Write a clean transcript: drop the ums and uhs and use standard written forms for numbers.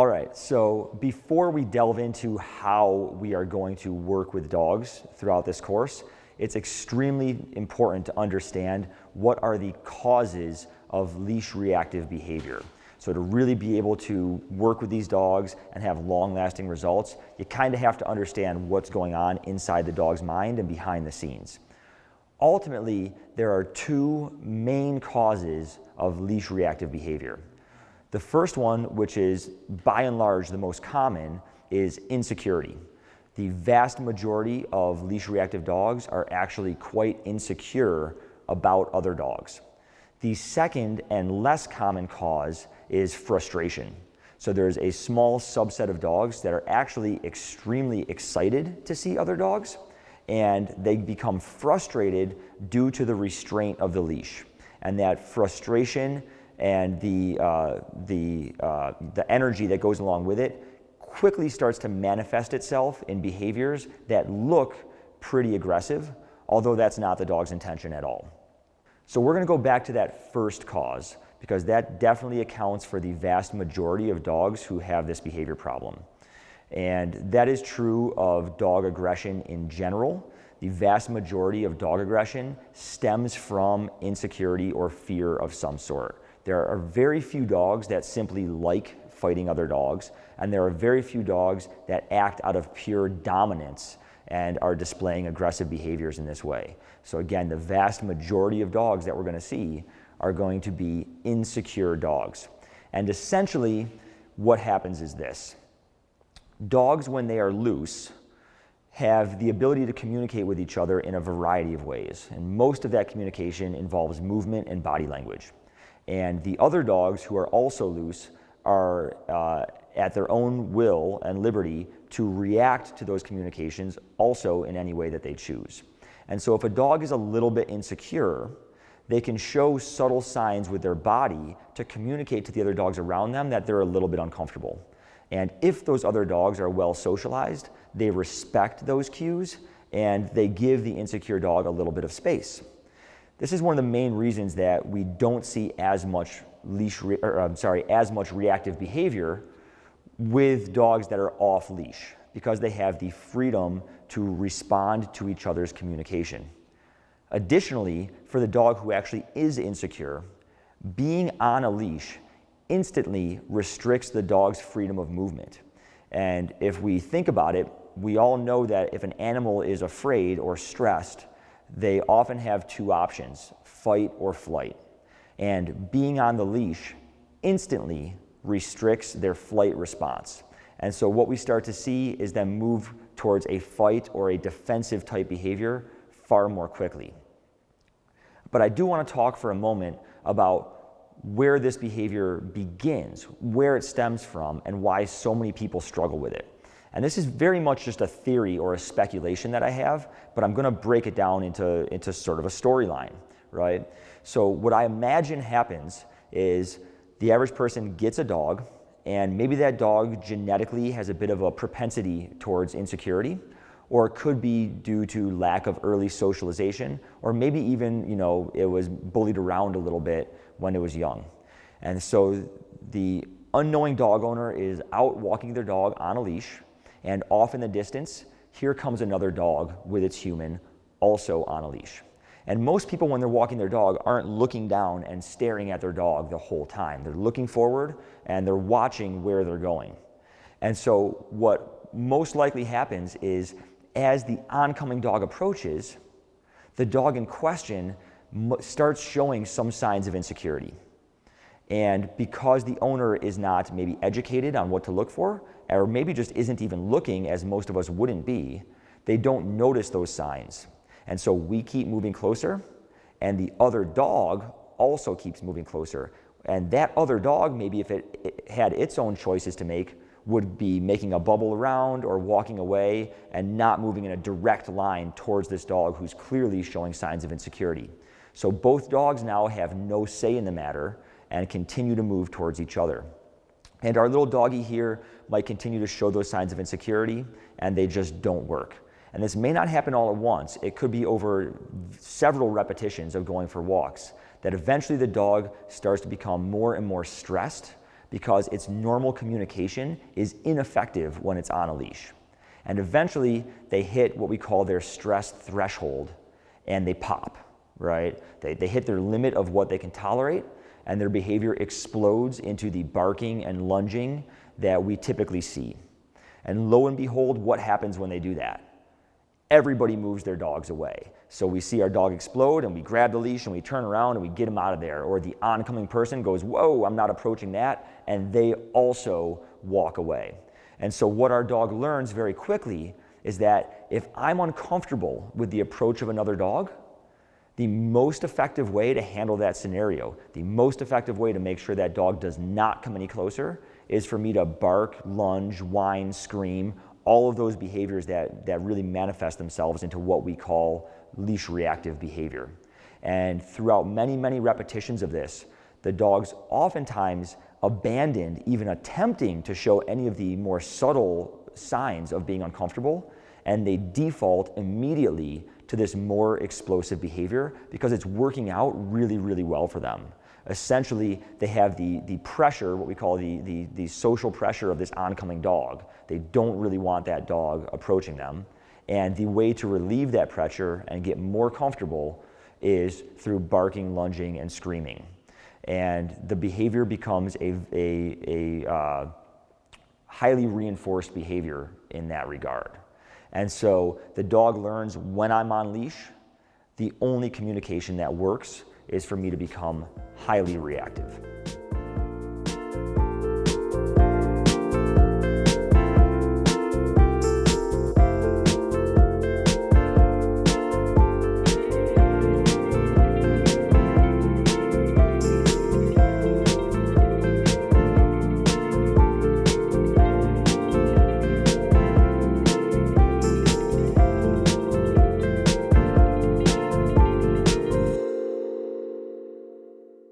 All right, so before we delve into how we are going to work with dogs throughout this course, it's extremely important to understand what are the causes of leash reactive behavior. So to really be able to work with these dogs and have long-lasting results, you kind of have to understand what's going on inside the dog's mind and behind the scenes. Ultimately, there are two main causes of leash reactive behavior. The first one, which is by and large the most common, is insecurity. The vast majority of leash reactive dogs are actually quite insecure about other dogs. The second and less common cause is frustration. So there's a small subset of dogs that are actually extremely excited to see other dogs, and they become frustrated due to the restraint of the leash. And that frustration and the energy that goes along with it quickly starts to manifest itself in behaviors that look pretty aggressive, although that's not the dog's intention at all. So we're going to go back to that first cause, because that definitely accounts for the vast majority of dogs who have this behavior problem. And that is true of dog aggression in general. The vast majority of dog aggression stems from insecurity or fear of some sort. There are very few dogs that simply like fighting other dogs, and there are very few dogs that act out of pure dominance and are displaying aggressive behaviors in this way. So again, the vast majority of dogs that we're going to see are going to be insecure dogs. And essentially, what happens is this. Dogs, when they are loose, have the ability to communicate with each other in a variety of ways, and most of that communication involves movement and body language. And the other dogs who are also loose are at their own will and liberty to react to those communications also in any way that they choose. And so if a dog is a little bit insecure, they can show subtle signs with their body to communicate to the other dogs around them that they're a little bit uncomfortable. And if those other dogs are well socialized, they respect those cues and they give the insecure dog a little bit of space. This is one of the main reasons that we don't see as much reactive behavior with dogs that are off leash, because they have the freedom to respond to each other's communication. Additionally, for the dog who actually is insecure, being on a leash instantly restricts the dog's freedom of movement. And if we think about it, we all know that if an animal is afraid or stressed, they often have two options, fight or flight. And being on the leash instantly restricts their flight response. And so what we start to see is them move towards a fight or a defensive type behavior far more quickly. But I do want to talk for a moment about where this behavior begins, where it stems from, and why so many people struggle with it. And this is very much just a theory or a speculation that I have, but I'm going to break it down into sort of a storyline, right? So what I imagine happens is the average person gets a dog, and maybe that dog genetically has a bit of a propensity towards insecurity, or it could be due to lack of early socialization, or maybe even, it was bullied around a little bit when it was young. And so the unknowing dog owner is out walking their dog on a leash, and off in the distance, here comes another dog with its human, also on a leash. And most people, when they're walking their dog, aren't looking down and staring at their dog the whole time. They're looking forward and they're watching where they're going. And so what most likely happens is, as the oncoming dog approaches, the dog in question starts showing some signs of insecurity. And because the owner is not maybe educated on what to look for, or maybe just isn't even looking, as most of us wouldn't be, they don't notice those signs. And so we keep moving closer, and the other dog also keeps moving closer. And that other dog, maybe if it had its own choices to make, would be making a bubble around or walking away and not moving in a direct line towards this dog who's clearly showing signs of insecurity. So both dogs now have no say in the matter and continue to move towards each other. And our little doggy here might continue to show those signs of insecurity, and they just don't work. And this may not happen all at once. It could be over several repetitions of going for walks, that eventually the dog starts to become more and more stressed because its normal communication is ineffective when it's on a leash. And eventually they hit what we call their stress threshold and they pop, right? They hit their limit of what they can tolerate and their behavior explodes into the barking and lunging that we typically see. And lo and behold, what happens when they do that? Everybody moves their dogs away. So we see our dog explode and we grab the leash and we turn around and we get him out of there. Or the oncoming person goes, whoa, I'm not approaching that. And they also walk away. And so what our dog learns very quickly is that if I'm uncomfortable with the approach of another dog, the most effective way to handle that scenario, the most effective way to make sure that dog does not come any closer is for me to bark, lunge, whine, scream, all of those behaviors that really manifest themselves into what we call leash reactive behavior. And throughout many, many repetitions of this, the dogs oftentimes abandoned even attempting to show any of the more subtle signs of being uncomfortable, and they default immediately to this more explosive behavior because it's working out really, really well for them. Essentially, they have the pressure, what we call the social pressure of this oncoming dog. They don't really want that dog approaching them. And the way to relieve that pressure and get more comfortable is through barking, lunging, and screaming. And the behavior becomes a highly reinforced behavior in that regard. And so the dog learns when I'm on leash, the only communication that works is for me to become highly reactive.